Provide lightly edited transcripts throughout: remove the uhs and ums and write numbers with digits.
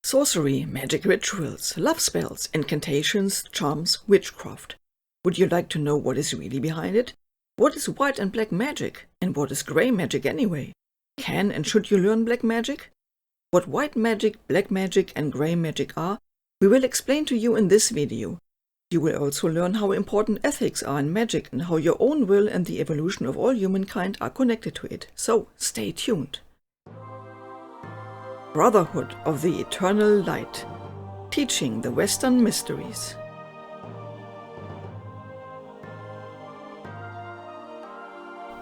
Sorcery, magic rituals, love spells, incantations, charms, witchcraft. Would you like to know what is really behind it? What is white and black magic? And what is grey magic anyway? Can and should you learn black magic? What white magic, black magic and grey magic are, we will explain to you in this video. You will also learn how important ethics are in magic and how your own will and the evolution of all humankind are connected to it. So stay tuned. Brotherhood of the Eternal Light, teaching the Western mysteries.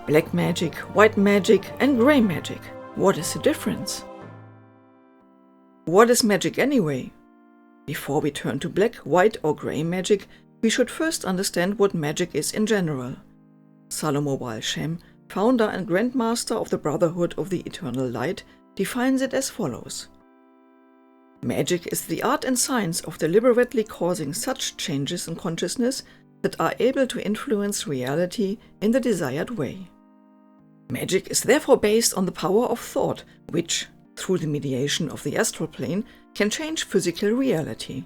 Black magic, white magic and grey magic. What is the difference? What is magic anyway? Before we turn to black, white or grey magic, we should first understand what magic is in general. Salomo Baal Shem, founder and grandmaster of the Brotherhood of the Eternal Light, defines it as follows. Magic is the art and science of deliberately causing such changes in consciousness that are able to influence reality in the desired way. Magic is therefore based on the power of thought, which, through the mediation of the astral plane, can change physical reality.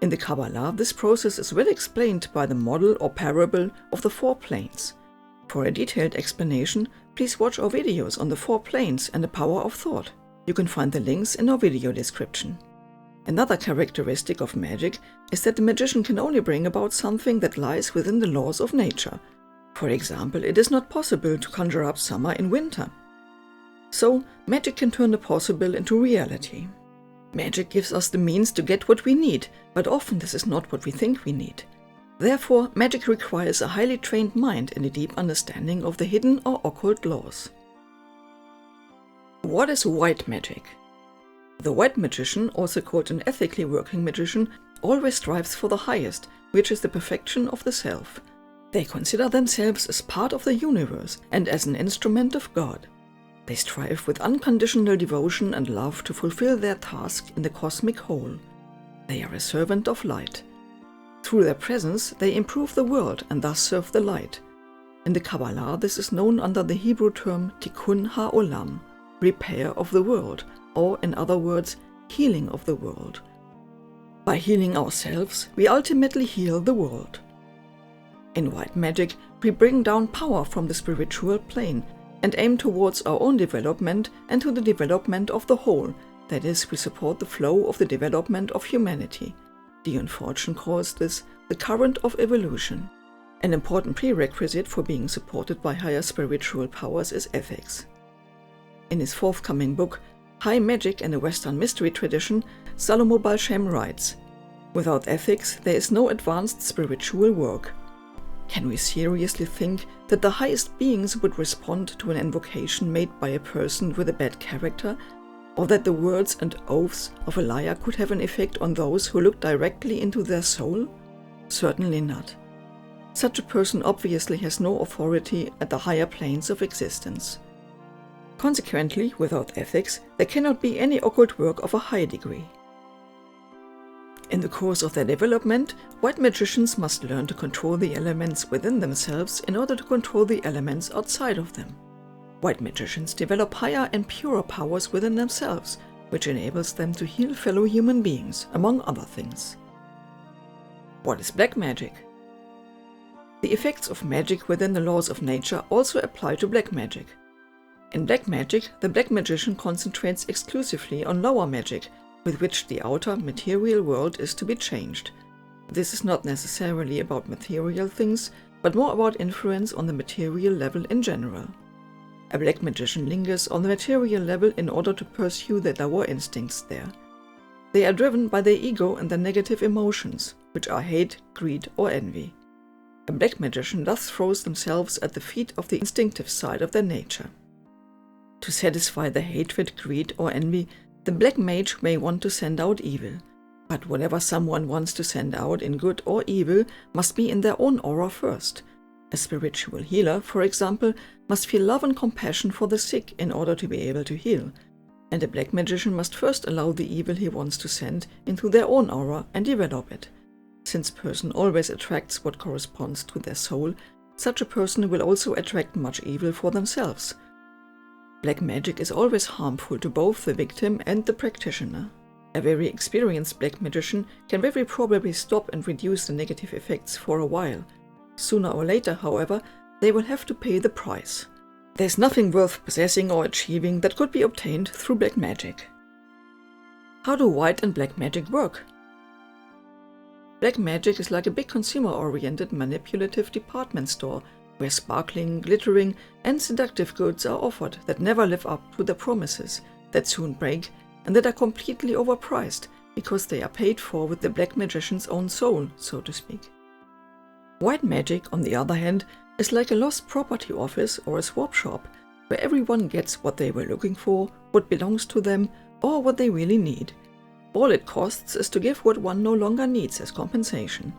In the Kabbalah, this process is well explained by the model or parable of the four planes. For a detailed explanation, please watch our videos on the four planes and the power of thought. You can find the links in our video description. Another characteristic of magic is that the magician can only bring about something that lies within the laws of nature. For example, it is not possible to conjure up summer in winter. So, magic can turn the possible into reality. Magic gives us the means to get what we need, but often this is not what we think we need. Therefore, magic requires a highly trained mind and a deep understanding of the hidden or occult laws. What is white magic? The white magician, also called an ethically working magician, always strives for the highest, which is the perfection of the self. They consider themselves as part of the universe and as an instrument of God. They strive with unconditional devotion and love to fulfill their task in the cosmic whole. They are a servant of light. Through their presence, they improve the world and thus serve the light. In the Kabbalah, this is known under the Hebrew term tikkun ha-olam, repair of the world, or in other words, healing of the world. By healing ourselves, we ultimately heal the world. In white magic, we bring down power from the spiritual plane and aim towards our own development and to the development of the whole, that is, we support the flow of the development of humanity. Dion Fortune calls this the current of evolution. An important prerequisite for being supported by higher spiritual powers is ethics. In his forthcoming book, High Magic and the Western Mystery Tradition, Salomo Baal Shem writes, "Without ethics, there is no advanced spiritual work." Can we seriously think that the highest beings would respond to an invocation made by a person with a bad character, or that the words and oaths of a liar could have an effect on those who look directly into their soul? Certainly not. Such a person obviously has no authority at the higher planes of existence. Consequently, without ethics, there cannot be any occult work of a high degree. In the course of their development, white magicians must learn to control the elements within themselves in order to control the elements outside of them. White magicians develop higher and purer powers within themselves, which enables them to heal fellow human beings, among other things. What is black magic? The effects of magic within the laws of nature also apply to black magic. In black magic, the black magician concentrates exclusively on lower magic, with which the outer material world is to be changed. This is not necessarily about material things, but more about influence on the material level in general. A black magician lingers on the material level in order to pursue their lower instincts there. They are driven by their ego and their negative emotions, which are hate, greed, or envy. A black magician thus throws themselves at the feet of the instinctive side of their nature. To satisfy the hatred, greed, or envy, the black mage may want to send out evil. But whatever someone wants to send out in good or evil must be in their own aura first. A spiritual healer, for example, must feel love and compassion for the sick in order to be able to heal. And a black magician must first allow the evil he wants to send into their own aura and develop it. Since a person always attracts what corresponds to their soul, such a person will also attract much evil for themselves. Black magic is always harmful to both the victim and the practitioner. A very experienced black magician can very probably stop and reduce the negative effects for a while. Sooner or later, however, they will have to pay the price. There's nothing worth possessing or achieving that could be obtained through black magic. How do white and black magic work? Black magic is like a big consumer-oriented manipulative department store where sparkling, glittering, and seductive goods are offered that never live up to their promises, that soon break, and that are completely overpriced because they are paid for with the black magician's own soul, so to speak. White magic, on the other hand, is like a lost property office or a swap shop where everyone gets what they were looking for, what belongs to them, or what they really need. All it costs is to give what one no longer needs as compensation.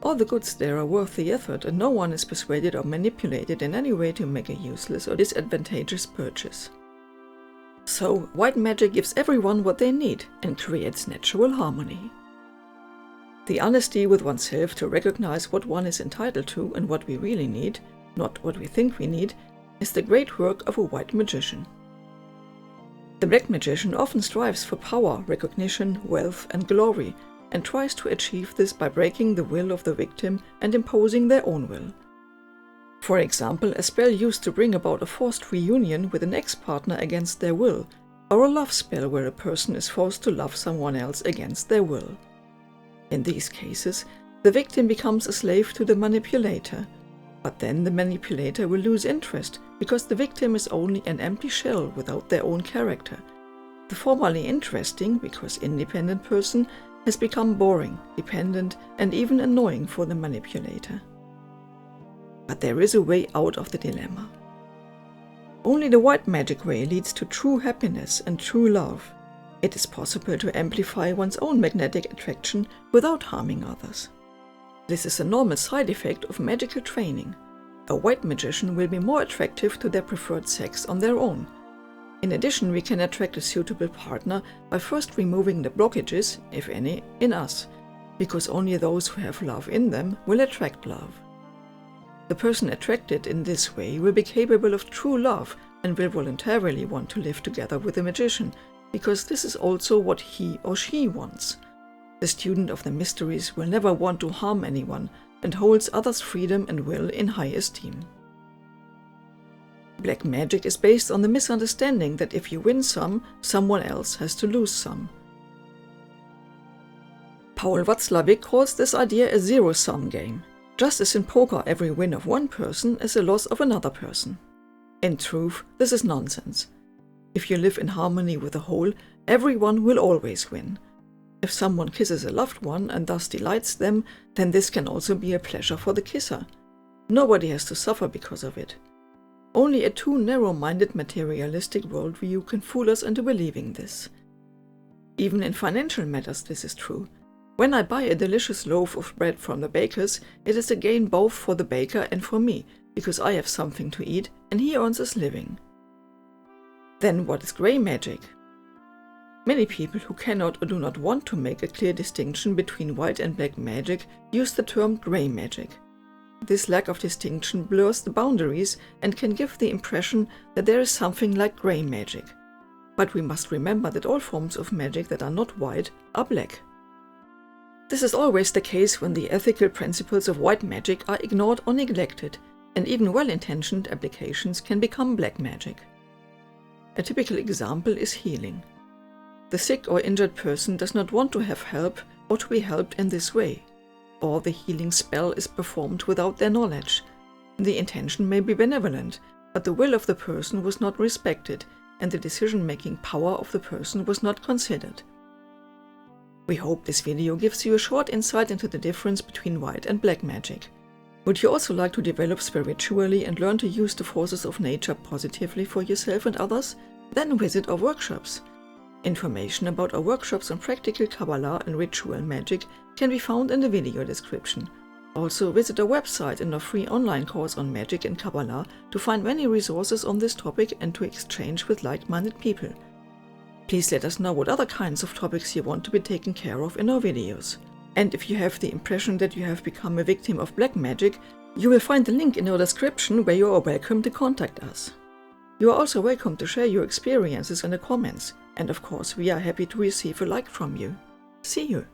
All the goods there are worth the effort, and no one is persuaded or manipulated in any way to make a useless or disadvantageous purchase. So, white magic gives everyone what they need and creates natural harmony. The honesty with oneself to recognize what one is entitled to and what we really need, not what we think we need, is the great work of a white magician. The black magician often strives for power, recognition, wealth, and glory, and tries to achieve this by breaking the will of the victim and imposing their own will. For example, a spell used to bring about a forced reunion with an ex-partner against their will, or a love spell where a person is forced to love someone else against their will. In these cases, the victim becomes a slave to the manipulator, but then the manipulator will lose interest because the victim is only an empty shell without their own character. The formerly interesting, because independent person has become boring, dependent, and even annoying for the manipulator. But there is a way out of the dilemma. Only the white magic way leads to true happiness and true love. It is possible to amplify one's own magnetic attraction without harming others. This is a normal side effect of magical training. A white magician will be more attractive to their preferred sex on their own. In addition, we can attract a suitable partner by first removing the blockages, if any, in us, because only those who have love in them will attract love. The person attracted in this way will be capable of true love and will voluntarily want to live together with the magician, because this is also what he or she wants. The student of the mysteries will never want to harm anyone and holds others' freedom and will in high esteem. Black magic is based on the misunderstanding that if you win some, someone else has to lose some. Paul Watzlawick calls this idea a zero-sum game. Just as in poker every win of one person is a loss of another person. In truth, this is nonsense. If you live in harmony with the whole, everyone will always win. If someone kisses a loved one and thus delights them, then this can also be a pleasure for the kisser. Nobody has to suffer because of it. Only a too narrow-minded materialistic worldview can fool us into believing this. Even in financial matters this is true. When I buy a delicious loaf of bread from the baker's, it is a gain both for the baker and for me, because I have something to eat and he earns his living. Then what is grey magic? Many people who cannot or do not want to make a clear distinction between white and black magic use the term grey magic. This lack of distinction blurs the boundaries and can give the impression that there is something like grey magic. But we must remember that all forms of magic that are not white are black. This is always the case when the ethical principles of white magic are ignored or neglected, and even well-intentioned applications can become black magic. A typical example is healing. The sick or injured person does not want to have help or to be helped in this way, or the healing spell is performed without their knowledge. The intention may be benevolent, but the will of the person was not respected, and the decision-making power of the person was not considered. We hope this video gives you a short insight into the difference between white and black magic. Would you also like to develop spiritually and learn to use the forces of nature positively for yourself and others? Then visit our workshops. Information about our workshops on practical Kabbalah and ritual magic can be found in the video description. Also visit our website and our free online course on magic and Kabbalah to find many resources on this topic and to exchange with like-minded people. Please let us know what other kinds of topics you want to be taken care of in our videos. And if you have the impression that you have become a victim of black magic, you will find the link in our description where you are welcome to contact us. You are also welcome to share your experiences in the comments, And of course, we are happy to receive a like from you. See you!